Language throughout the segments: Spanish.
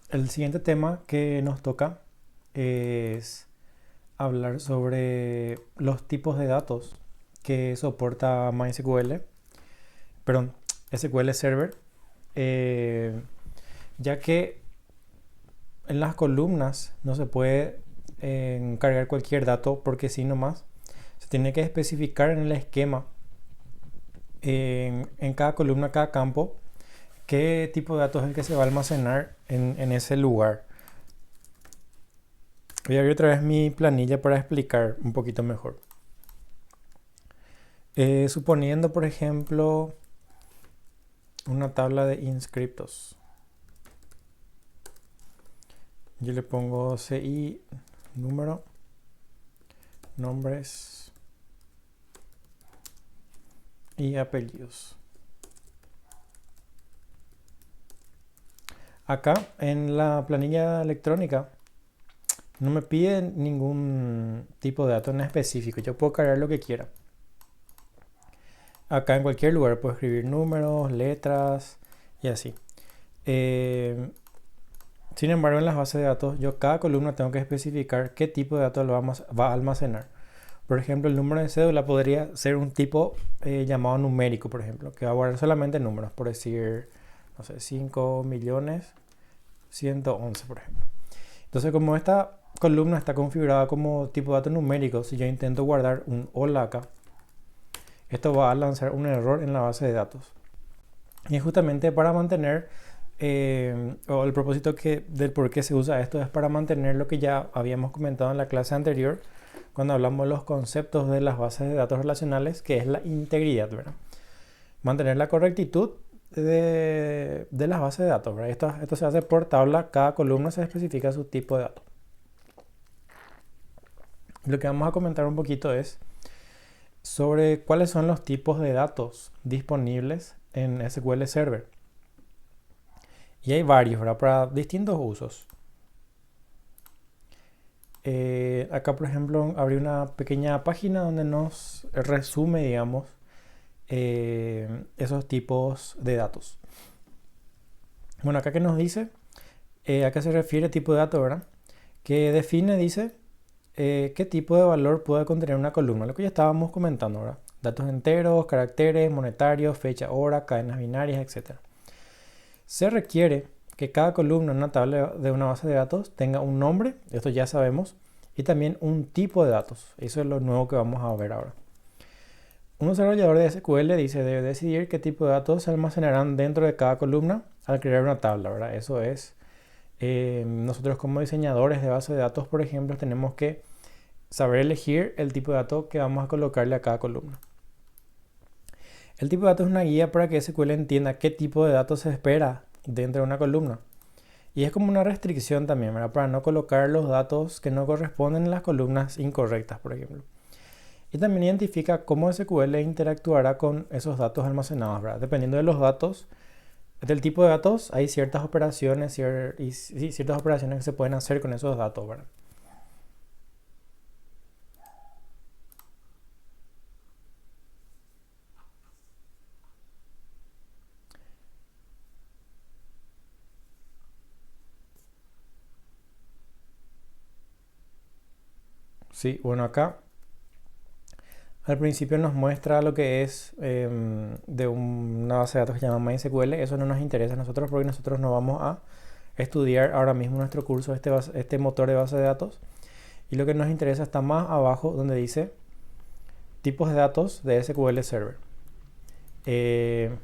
El siguiente tema que nos toca es hablar sobre los tipos de datos que soporta MySQL, perdón, SQL Server, eh, ya que en las columnas no se puede cargar cualquier dato porque si nomás se tiene que especificar en el esquema en cada columna, cada campo, qué tipo de datos es el que se va a almacenar en ese lugar. Voy a abrir otra vez mi planilla para explicar un poquito mejor. Suponiendo, por ejemplo, una tabla de inscriptos. Yo le pongo CI, número, nombres y apellidos. Acá en la planilla electrónica no me pide ningún tipo de dato en específico. Yo puedo cargar lo que quiera. Acá en cualquier lugar puedo escribir números, letras y así. Sin embargo, en las bases de datos, yo cada columna tengo que especificar qué tipo de datos va a almacenar. Por ejemplo, el número de cédula podría ser un tipo llamado numérico, por ejemplo, que va a guardar solamente números, por decir, no sé, 5 millones 111, por ejemplo. Entonces, como esta columna está configurada como tipo de datos numéricos, si yo intento guardar un hola acá, esto va a lanzar un error en la base de datos. Y es justamente para mantener, o el propósito del por qué se usa esto es para mantener lo que ya habíamos comentado en la clase anterior, cuando hablamos de los conceptos de las bases de datos relacionales, que es la integridad, ¿verdad? Mantener la correctitud de las bases de datos, ¿verdad? Esto se hace por tabla, cada columna se especifica su tipo de datos. Lo que vamos a comentar un poquito es sobre cuáles son los tipos de datos disponibles en SQL Server. Y hay varios, ¿verdad? Para distintos usos. Acá, por ejemplo, abrí una pequeña página donde nos resume, digamos, esos tipos de datos. Bueno, acá que nos dice, a qué se refiere tipo de dato, ¿verdad? Que define, dice, qué tipo de valor puede contener una columna, lo que ya estábamos comentando, ¿verdad? Datos enteros, caracteres, monetarios, fecha, hora, cadenas binarias, etc. Se requiere que cada columna en una tabla de una base de datos tenga un nombre, esto ya sabemos, y también un tipo de datos. Eso es lo nuevo que vamos a ver ahora. Un desarrollador de SQL dice debe decidir qué tipo de datos se almacenarán dentro de cada columna al crear una tabla, ¿verdad? Eso es, nosotros como diseñadores de base de datos, por ejemplo, tenemos que saber elegir el tipo de datos que vamos a colocarle a cada columna. El tipo de datos es una guía para que SQL entienda qué tipo de datos se espera dentro de una columna. Y es como una restricción también, ¿verdad? Para no colocar los datos que no corresponden en las columnas incorrectas, por ejemplo. Y también identifica cómo SQL interactuará con esos datos almacenados, ¿verdad? Dependiendo de los datos, del tipo de datos, hay ciertas operaciones y ciertas operaciones que se pueden hacer con esos datos, ¿verdad? Sí, bueno, acá al principio nos muestra lo que es de una base de datos que se llama MySQL. Eso no nos interesa a nosotros porque nosotros no vamos a estudiar ahora mismo en nuestro curso este motor de base de datos. Y lo que nos interesa está más abajo donde dice tipos de datos de SQL Server. Eh,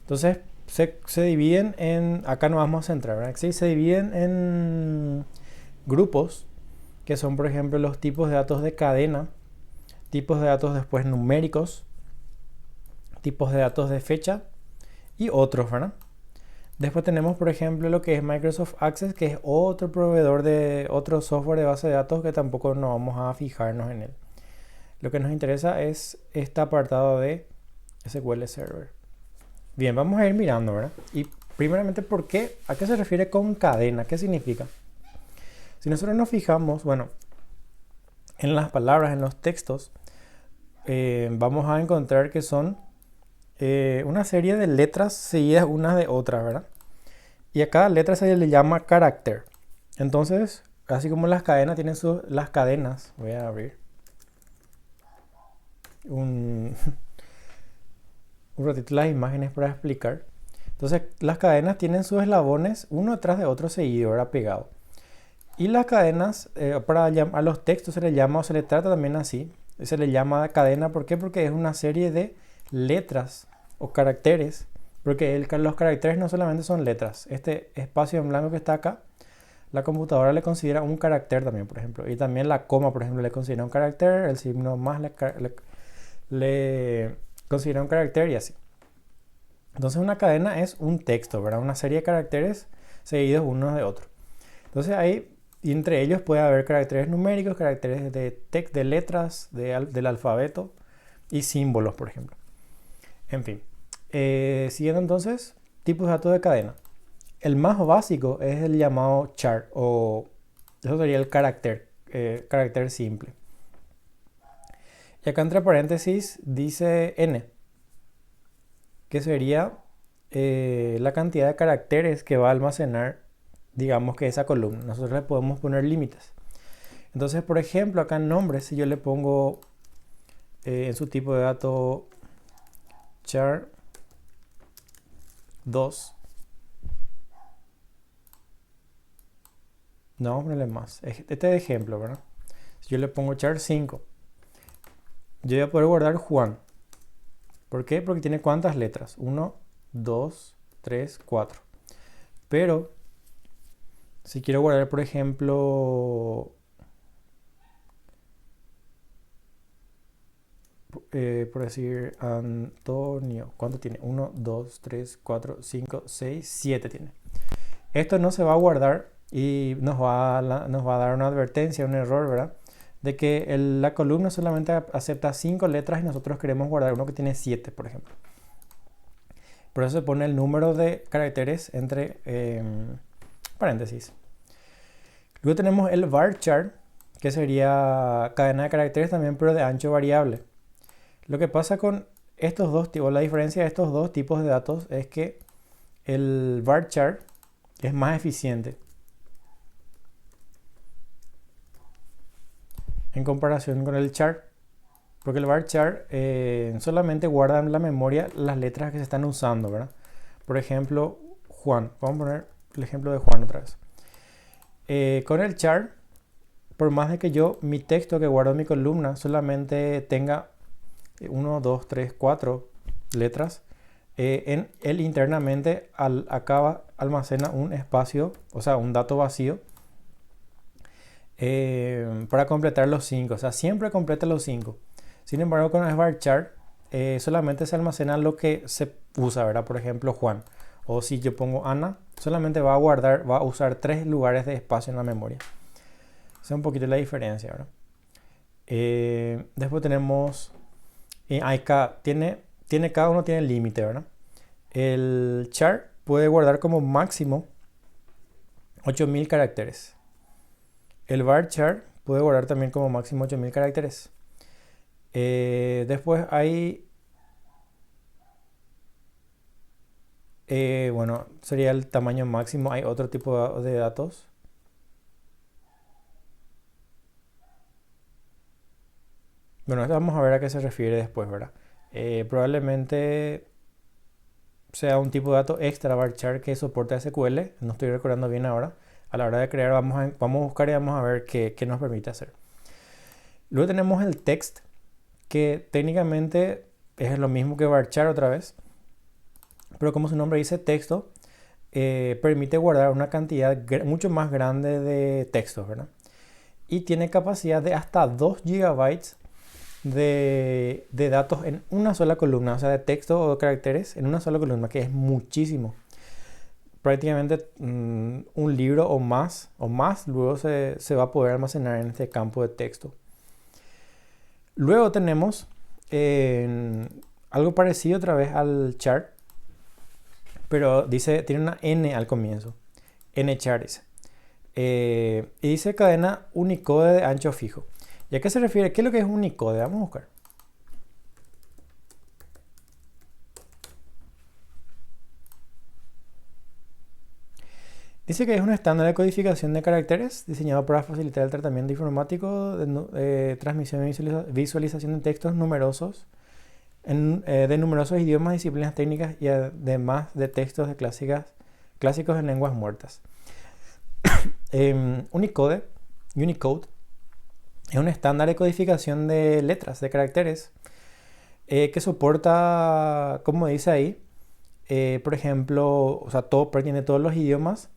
entonces se dividen en, acá nos vamos a centrar, ¿verdad? Sí, se dividen en grupos que son, por ejemplo, los tipos de datos de cadena, tipos de datos después numéricos, tipos de datos de fecha y otros, ¿verdad? Después tenemos, por ejemplo, lo que es Microsoft Access, que es otro proveedor de otro software de base de datos que tampoco no vamos a fijarnos en él. Lo que nos interesa es este apartado de SQL Server. Bien, vamos a ir mirando, ¿verdad? Y primeramente, ¿por qué? ¿A qué se refiere con cadena? ¿Qué significa? Si nosotros nos fijamos, bueno, en las palabras, en los textos, vamos a encontrar que son una serie de letras seguidas unas de otras, ¿verdad? Y a cada letra se le llama carácter. Entonces, así como las cadenas tienen las cadenas, voy a abrir un, un ratito las imágenes para explicar. Entonces, las cadenas tienen sus eslabones uno detrás de otro seguido, ahora pegado. Y las cadenas, a los textos se le llama o se le trata también así. Se le llama cadena, ¿por qué? Porque es una serie de letras o caracteres. Porque los caracteres no solamente son letras. Este espacio en blanco que está acá, la computadora le considera un carácter también, por ejemplo. Y también la coma, por ejemplo, le considera un carácter. El signo más le considera un carácter y así. Entonces una cadena es un texto, ¿verdad? Una serie de caracteres seguidos unos de otros. Entonces ahí, y entre ellos puede haber caracteres numéricos, caracteres de letras, del alfabeto y símbolos, por ejemplo. En fin. Siguiendo entonces, tipos de datos de cadena. El más básico es el llamado char, o eso sería el carácter simple. Y acá entre paréntesis dice n, que sería la cantidad de caracteres que va a almacenar, digamos que esa columna. Nosotros le podemos poner límites. Entonces, por ejemplo, acá en nombres, si yo le pongo en su tipo de dato char 2, no vamos a ponerle más. Este es el ejemplo, ¿verdad? Si yo le pongo char 5, yo voy a poder guardar Juan. ¿Por qué? Porque tiene ¿cuántas letras? 1, 2, 3, 4. Pero si quiero guardar, por ejemplo, por decir Antonio, ¿cuánto tiene? 1, 2, 3, 4, 5, 6, 7 tiene. Esto no se va a guardar y nos va a dar una advertencia, un error, ¿verdad? De que la columna solamente acepta 5 letras y nosotros queremos guardar uno que tiene 7, por ejemplo. Por eso se pone el número de caracteres entre paréntesis. Luego tenemos el varchar, que sería cadena de caracteres también, pero de ancho variable. Lo que pasa con estos dos tipos, la diferencia de estos dos tipos de datos es que el varchar es más eficiente en comparación con el char, porque el varchar solamente guarda en la memoria las letras que se están usando, ¿verdad? Por ejemplo, Juan. Vamos a poner el ejemplo de Juan otra vez. Con el char, por más de que mi texto que guardo en mi columna solamente tenga 1, 2, 3, 4 letras, él internamente almacena un espacio, o sea, un dato vacío para completar los 5. O sea, siempre completa los 5. Sin embargo, con el varchar solamente se almacena lo que se usa, ¿verdad? Por ejemplo, Juan. O si yo pongo Ana, solamente va a usar 3 lugares de espacio en la memoria. Esa es un poquito la diferencia, ¿verdad? Después tenemos cada uno tiene límite, ¿verdad? El char puede guardar como máximo 8000 caracteres. El varchar puede guardar también como máximo 8000 caracteres. Después hay bueno, sería el tamaño máximo. Hay otro tipo de datos. Bueno, esto vamos a ver a qué se refiere después, ¿verdad? Probablemente sea un tipo de dato extra varchar que soporta SQL. No estoy recordando bien ahora. A la hora de crear vamos a buscar y vamos a ver qué nos permite hacer. Luego tenemos el text, que técnicamente es lo mismo que varchar otra vez. Pero como su nombre dice texto, permite guardar una cantidad mucho más grande de textos, ¿verdad? Y tiene capacidad de hasta 2 GB de datos en una sola columna, o sea, de texto o de caracteres en una sola columna, que es muchísimo. Prácticamente un libro o más luego se va a poder almacenar en este campo de texto. Luego tenemos algo parecido otra vez al char, pero tiene una N al comienzo. Nchar dice. Y dice cadena Unicode de ancho fijo. ¿Y a qué se refiere? ¿Qué es lo que es Unicode? Vamos a buscar. Dice que es un estándar de codificación de caracteres diseñado para facilitar el tratamiento informático de transmisión y visualización de textos numerosos de numerosos idiomas, disciplinas técnicas y además de textos de clásicos en lenguas muertas. Unicode es un estándar de codificación de letras, de caracteres, que soporta, como dice ahí, por ejemplo, o sea, tiene todos los idiomas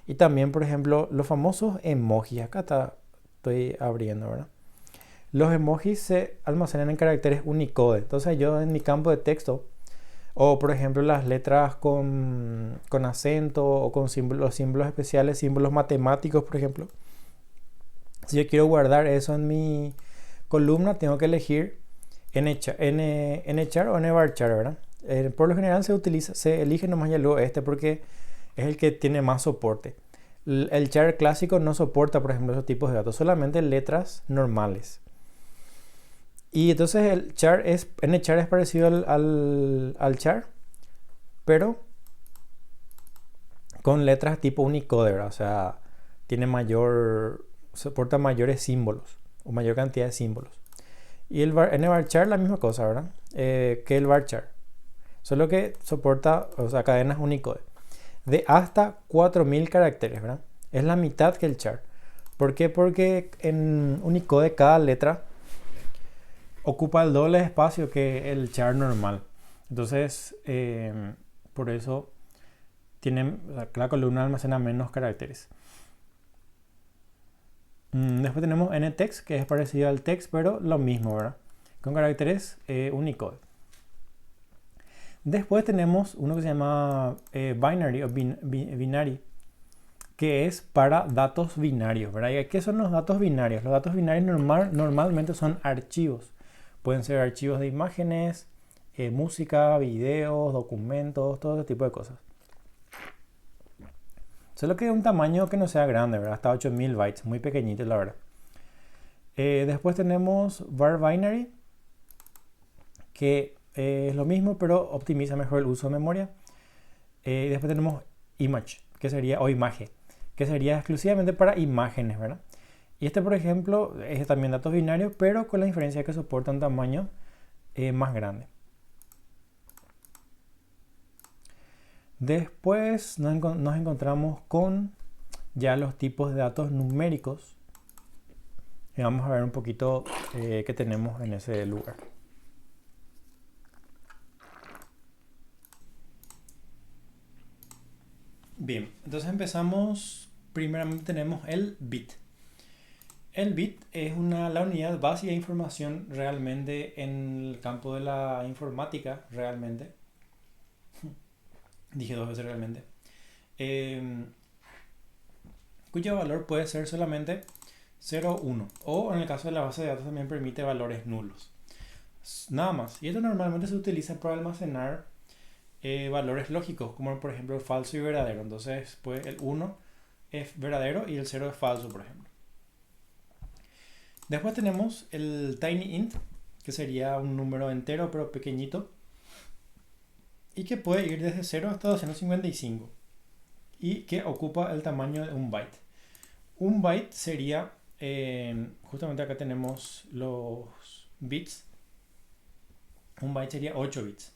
y también, por ejemplo, los famosos emojis. Estoy abriendo, ¿verdad? Los emojis se almacenan en caracteres Unicode. Entonces yo en mi campo de texto, o por ejemplo las letras con acento o con símbolos especiales, símbolos matemáticos, por ejemplo. Si yo quiero guardar eso en mi columna, tengo que elegir nchar o nvarchar, ¿verdad? Por lo general se elige nomás ya luego porque es el que tiene más soporte. El char clásico no soporta, por ejemplo, esos tipos de datos, solamente letras normales. Y entonces nchar es parecido al char, pero con letras tipo Unicode, ¿verdad? O sea, soporta mayores símbolos o mayor cantidad de símbolos. Y el nvarchar la misma cosa, ¿verdad? Que el varchar. Solo que soporta, o sea, cadenas Unicode de hasta 4000 caracteres, ¿verdad? Es la mitad que el char. ¿Por qué? Porque en Unicode cada letra ocupa el doble de espacio que el char normal. Entonces, por eso la columna almacena menos caracteres. Después tenemos ntext, que es parecido al text, pero lo mismo, ¿verdad? Con caracteres Unicode. Después tenemos uno que se llama binary o binary, que es para datos binarios, ¿verdad? ¿Y qué son los datos binarios? Los datos binarios normalmente son archivos. Pueden ser archivos de imágenes, música, videos, documentos, todo ese tipo de cosas. Solo que de un tamaño que no sea grande, ¿verdad? Hasta 8000 bytes, muy pequeñito, la verdad. Después tenemos var binary, que es lo mismo, pero optimiza mejor el uso de memoria. Después tenemos image, o imagen, que sería exclusivamente para imágenes, ¿verdad? Y por ejemplo, es también datos binarios, pero con la diferencia que soporta un tamaño más grande. Después nos encontramos con ya los tipos de datos numéricos. Y vamos a ver un poquito qué tenemos en ese lugar. Bien, entonces empezamos. Primeramente tenemos el bit. El bit es la unidad básica de información realmente en el campo de la informática, realmente. Dije 2 veces realmente. Cuyo valor puede ser solamente 0 o 1. O en el caso de la base de datos también permite valores nulos. Nada más. Y esto normalmente se utiliza para almacenar valores lógicos, como por ejemplo falso y verdadero. Entonces, pues el 1 es verdadero y el 0 es falso, por ejemplo. Después tenemos el tiny int, que sería un número entero pero pequeñito y que puede ir desde 0 hasta 255 y que ocupa el tamaño de un byte. Un byte sería, justamente acá tenemos los bits, un byte sería 8 bits.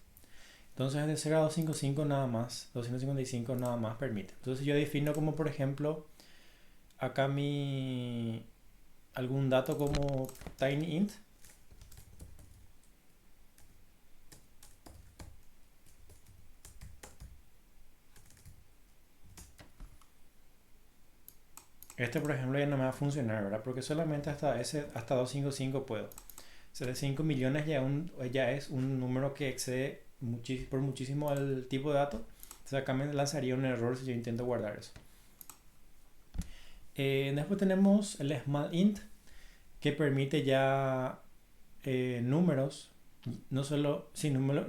Entonces de 0 a 255 nada más, 255 nada más permite. Entonces yo defino como por ejemplo acá algún dato como tinyInt. Por ejemplo ya no me va a funcionar, ¿verdad? Porque solamente hasta 255 puedo. O sea, de 5 millones ya es un número que excede por muchísimo el tipo de dato. O sea, acá me lanzaría un error si yo intento guardar eso. Después tenemos el small int, que permite ya números, no solo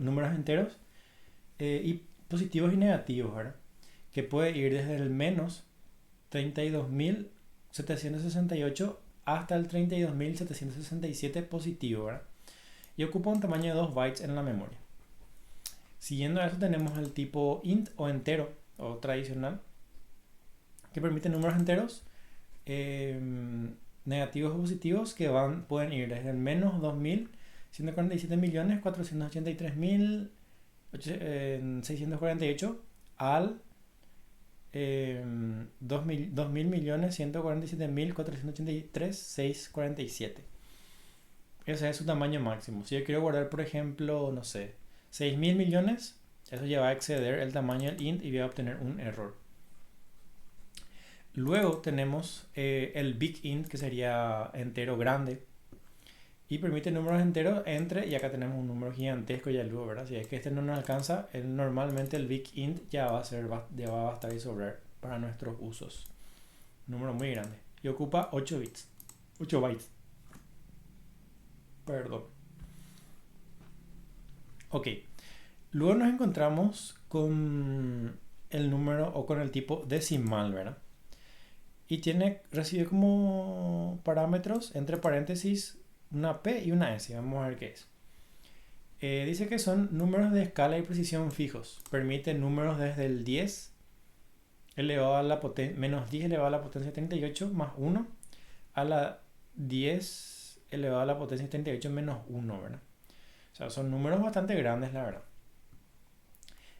números enteros, y positivos y negativos, ¿verdad? Que puede ir desde el menos 32.768 hasta el 32.767 positivo, ¿verdad? Y ocupa un tamaño de 2 bytes en la memoria. Siguiendo a eso tenemos el tipo int o entero o tradicional, que permite números enteros eh, negativos o positivos que pueden ir desde el menos 2.147.483.648 al 2.147.483.647. Ese es su tamaño máximo. Si yo quiero guardar, por ejemplo, no sé, 6.000 millones, eso ya va a exceder el tamaño del int y voy a obtener un error. Luego tenemos el big int, que sería entero grande, y permite números enteros entre, y acá tenemos un número gigantesco ya luego, ¿verdad? Si es que este no nos alcanza, normalmente el big int ya va a bastar y sobrar para nuestros usos. Un número muy grande. Y ocupa 8 bits. 8 bytes. Perdón. Ok. Luego nos encontramos con el número o con el tipo decimal, ¿verdad? Y recibe como parámetros, entre paréntesis, una P y una S. Vamos a ver qué es. Dice que son números de escala y precisión fijos. Permite números desde el 10 elevado a la menos 10 elevado a la potencia 38 más 1 a la 10 elevado a la potencia 38 menos 1, ¿verdad? O sea, son números bastante grandes, la verdad.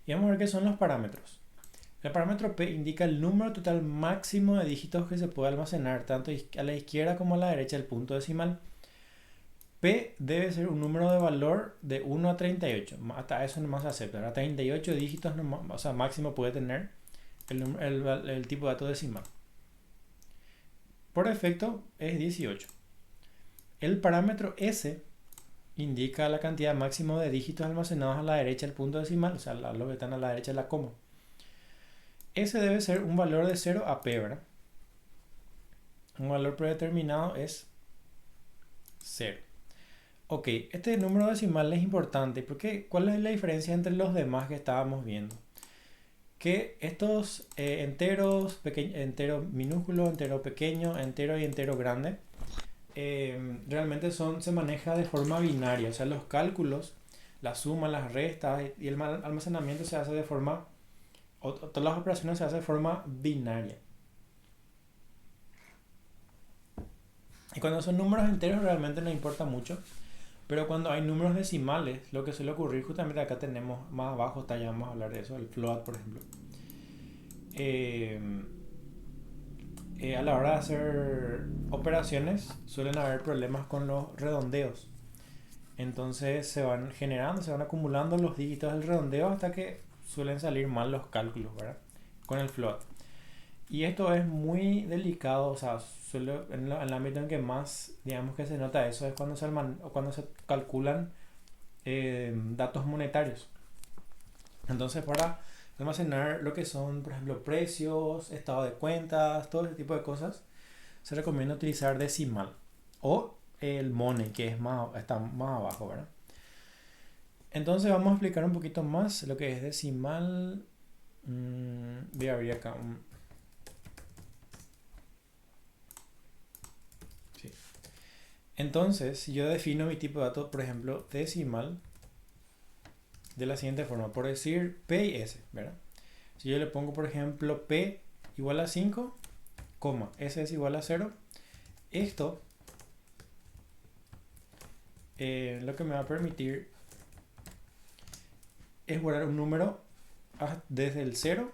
Y vamos a ver qué son los parámetros. El parámetro P indica el número total máximo de dígitos que se puede almacenar tanto a la izquierda como a la derecha del punto decimal. P debe ser un número de valor de 1 a 38. Hasta eso nomás se acepta. A 38 dígitos nomás, o sea, máximo puede tener el tipo de dato decimal. Por defecto es 18. El parámetro S indica la cantidad máxima de dígitos almacenados a la derecha del punto decimal, o sea, los que están a la derecha de la coma. S debe ser un valor de 0 a P, ¿verdad? Un valor predeterminado es 0. Ok, este número decimal es importante porque ¿cuál es la diferencia entre los demás que estábamos viendo? Que estos enteros, entero minúsculo, entero pequeño, entero y entero grande, realmente se maneja de forma binaria. O sea, los cálculos, la suma, las restas y el almacenamiento se hace de forma, todas las operaciones se hacen de forma binaria. Y cuando son números enteros realmente no importa mucho. Pero cuando hay números decimales, lo que suele ocurrir, justamente acá tenemos más abajo, ya vamos a hablar de eso, el float, por ejemplo. A la hora de hacer operaciones suelen haber problemas con los redondeos. Entonces se van generando, se van acumulando los dígitos del redondeo hasta que suelen salir mal los cálculos, ¿verdad? Con el float. Y esto es muy delicado, o sea, en el ámbito en que más, digamos, que se nota eso es cuando se calculan datos monetarios. Entonces, para almacenar lo que son, por ejemplo, precios, estado de cuentas, todo ese tipo de cosas, se recomienda utilizar decimal o el money, que está más abajo, ¿verdad? Entonces vamos a explicar un poquito más lo que es decimal. Voy a abrir acá sí. Entonces, si yo defino mi tipo de dato, por ejemplo, decimal, de la siguiente forma, por decir P y S, ¿verdad? Si yo le pongo, por ejemplo, P igual a 5, S es igual a 0, esto lo que me va a permitir es guardar un número desde el 0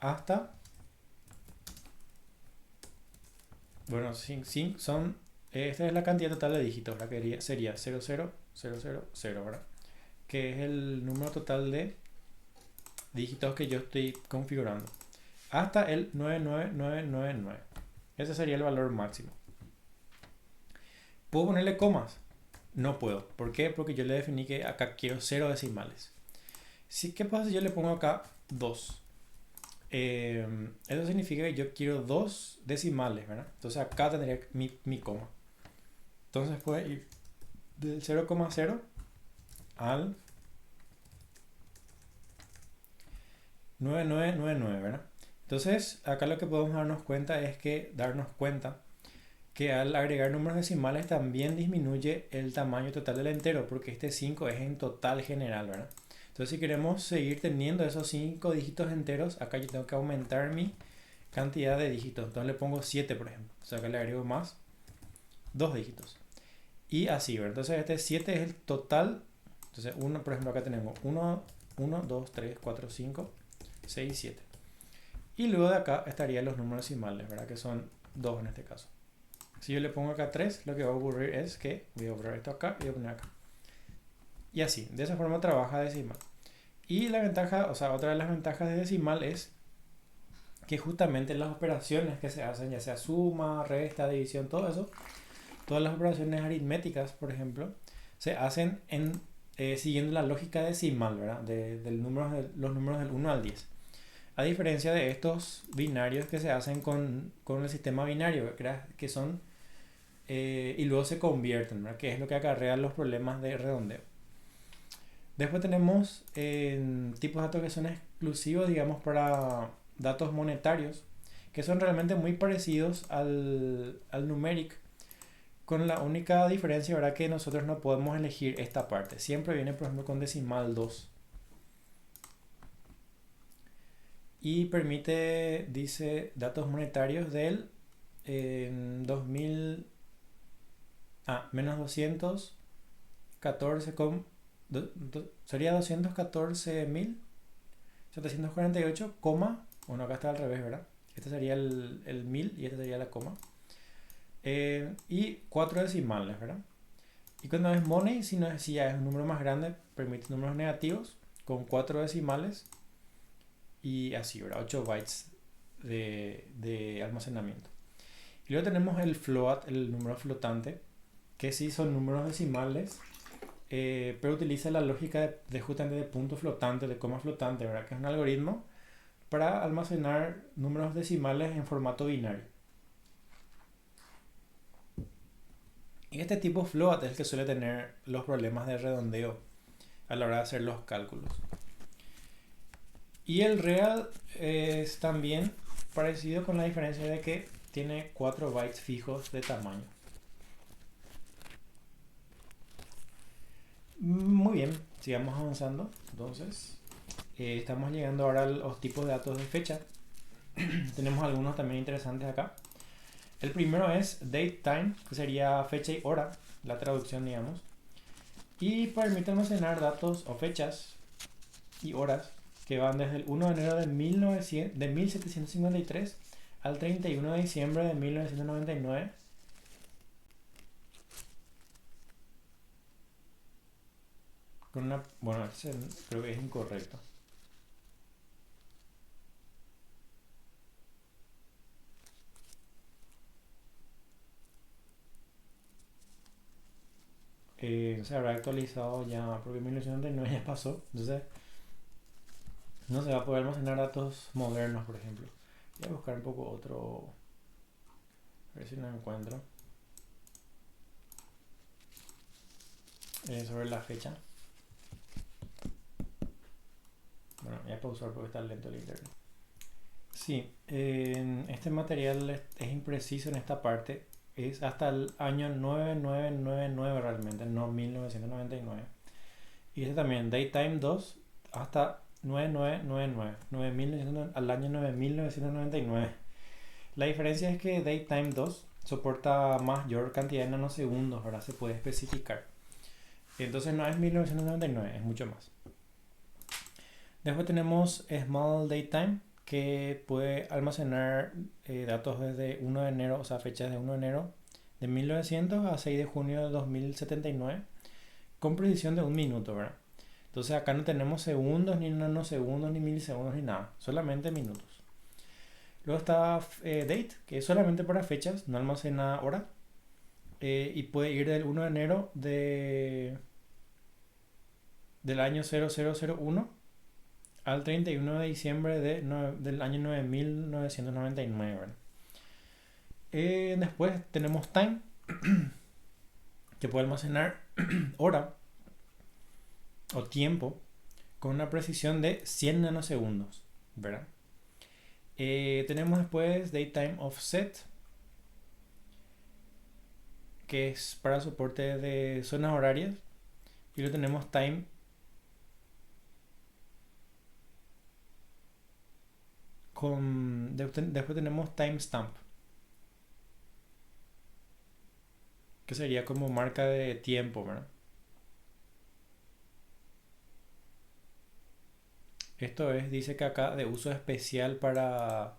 hasta, bueno, esta es la cantidad total de dígitos, la que sería 000000, ¿verdad? Que es el número total de dígitos que yo estoy configurando, hasta el 99999. Ese sería el valor máximo. ¿Puedo ponerle comas? No puedo. ¿Por qué? Porque yo le definí que acá quiero 0 decimales. ¿Qué pasa si yo le pongo acá 2? Eso significa que yo quiero 2 decimales, ¿verdad? Entonces acá tendría mi coma. Entonces puede ir del 0,0 al 9999, ¿verdad? Entonces acá lo que podemos darnos cuenta que al agregar números decimales también disminuye el tamaño total del entero, porque este 5 es en total general, ¿verdad? Entonces si queremos seguir teniendo esos 5 dígitos enteros, acá yo tengo que aumentar mi cantidad de dígitos. Entonces le pongo 7, por ejemplo. O sea que le agrego más 2 dígitos. Y así, ¿verdad? Entonces este 7 es el total. Entonces, uno, por ejemplo, acá tenemos 1, 2, 3, 4, 5, 6, 7. Y luego de acá estarían los números decimales, ¿verdad? Que son 2 en este caso. Si yo le pongo acá 3, lo que va a ocurrir es que voy a borrar esto acá y voy a poner acá. Y así, de esa forma trabaja decimal. Y la ventaja, o sea, otra de las ventajas de decimal es que justamente las operaciones que se hacen, ya sea suma, resta, división, todo eso, todas las operaciones aritméticas, por ejemplo, se hacen siguiendo la lógica decimal, ¿verdad? Los números del 1 al 10. A diferencia de estos binarios que se hacen con el sistema binario, que son y luego se convierten, ¿verdad? Que es lo que acarrea los problemas de redondeo. Después tenemos tipos de datos que son exclusivos, digamos, para datos monetarios, que son realmente muy parecidos al numeric, con la única diferencia, ¿verdad? Que nosotros no podemos elegir esta parte. Siempre viene, por ejemplo, con decimal 2. Y permite, dice, datos monetarios del 2000, menos 214, sería 214.748, bueno, acá está al revés, ¿verdad? Este sería el 1000 y este sería la coma. Y 4 decimales, ¿verdad? Y cuando es money, si ya es un número más grande, permite números negativos con 4 decimales y así, ¿verdad? 8 bytes de almacenamiento. Y luego tenemos el float, el número flotante, que sí son números decimales, pero utiliza la lógica justamente de punto flotante, de coma flotante, ¿verdad? Que es un algoritmo para almacenar números decimales en formato binario. Y este tipo float es el que suele tener los problemas de redondeo a la hora de hacer los cálculos. Y el real es también parecido, con la diferencia de que tiene 4 bytes fijos de tamaño. Muy bien, sigamos avanzando. Entonces, estamos llegando ahora a los tipos de datos de fecha. Tenemos algunos también interesantes acá. El primero es date time, que sería fecha y hora, la traducción, digamos. Y permite almacenar datos o fechas y horas que van desde el 1 de enero de 1753 al 31 de diciembre de 1999. Bueno, creo que es incorrecto. Se habrá actualizado ya, porque 1999 ya pasó. Entonces, no se va a poder almacenar datos modernos, por ejemplo. Voy a buscar un poco otro. A ver si lo encuentro. Sobre la fecha. Bueno, voy a pausar porque está lento el internet. Sí, este material es impreciso en esta parte. Es hasta el año 9999 realmente, no 1999. Y este también, Daytime 2 hasta 9999, al año 9999. La diferencia es que Daytime 2 soporta mayor cantidad de nanosegundos, ahora se puede especificar. Entonces no es 1999, es mucho más. Después tenemos Small Datetime, que puede almacenar datos desde 1 de enero, o sea, fechas de 1 de enero de 1900 a 6 de junio de 2079, con precisión de 1 minuto, ¿verdad? Entonces acá no tenemos segundos, ni nanosegundos, ni milisegundos, ni nada, solamente minutos. Luego está Date, que es solamente para fechas, no almacena hora, y puede ir del 1 de enero del año 0001 al 31 de diciembre del año 9999. Después tenemos time, que puede almacenar hora o tiempo con una precisión de 100 nanosegundos, ¿verdad? Tenemos después datetime offset, que es para soporte de zonas horarias, y luego tenemos Después tenemos timestamp, que sería como marca de tiempo, ¿verdad? Esto es, dice que acá de uso especial para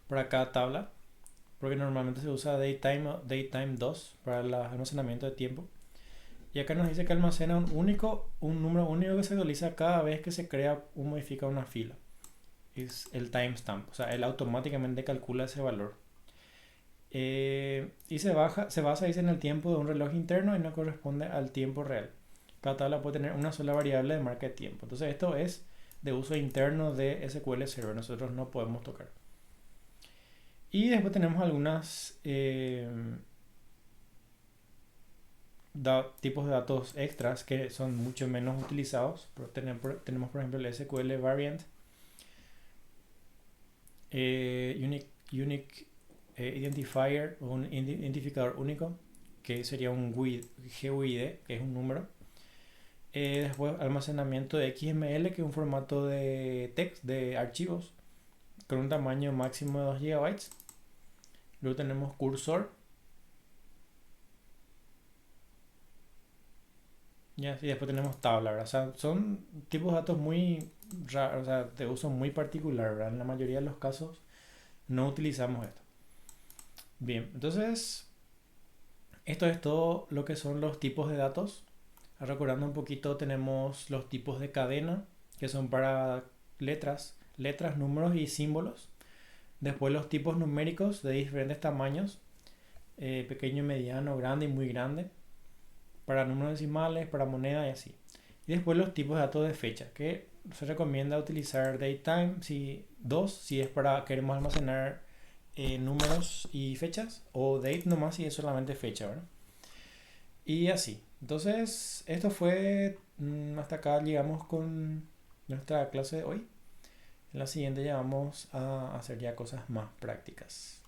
cada tabla, porque normalmente se usa datetime 2 para el almacenamiento de tiempo. Y acá nos dice que almacena un número único que se actualiza cada vez que se crea o modifica una fila. Es el timestamp, o sea, él automáticamente calcula ese valor. Y se basa, dice, en el tiempo de un reloj interno y no corresponde al tiempo real. Cada tabla puede tener una sola variable de marca de tiempo. Entonces esto es de uso interno de SQL Server, nosotros no podemos tocar. Y después tenemos algunas tipos de datos extras que son mucho menos utilizados. Tenemos por ejemplo el SQL Variant, Unique Identifier, o un identificador único, que sería un GUID, que es un número. Después almacenamiento de XML, que es un formato de text, de archivos, con un tamaño máximo de 2 GB. Luego tenemos cursor. Ya, y después tenemos tabla, ¿verdad? O sea, son tipos de datos muy raros, o sea, de uso muy particular, ¿verdad? En la mayoría de los casos no utilizamos esto. Bien, entonces, esto es todo lo que son los tipos de datos. Recordando un poquito, tenemos los tipos de cadena, que son para letras, números y símbolos. Después los tipos numéricos de diferentes tamaños, pequeño, mediano, grande y muy grande, para números decimales, para moneda y así. Y después los tipos de datos de fecha, que se recomienda utilizar datetime si es para queremos almacenar números y fechas, o date nomás si es solamente fecha, ¿verdad? Y así. Entonces, esto fue, hasta acá llegamos con nuestra clase de hoy. En la siguiente ya vamos a hacer ya cosas más prácticas.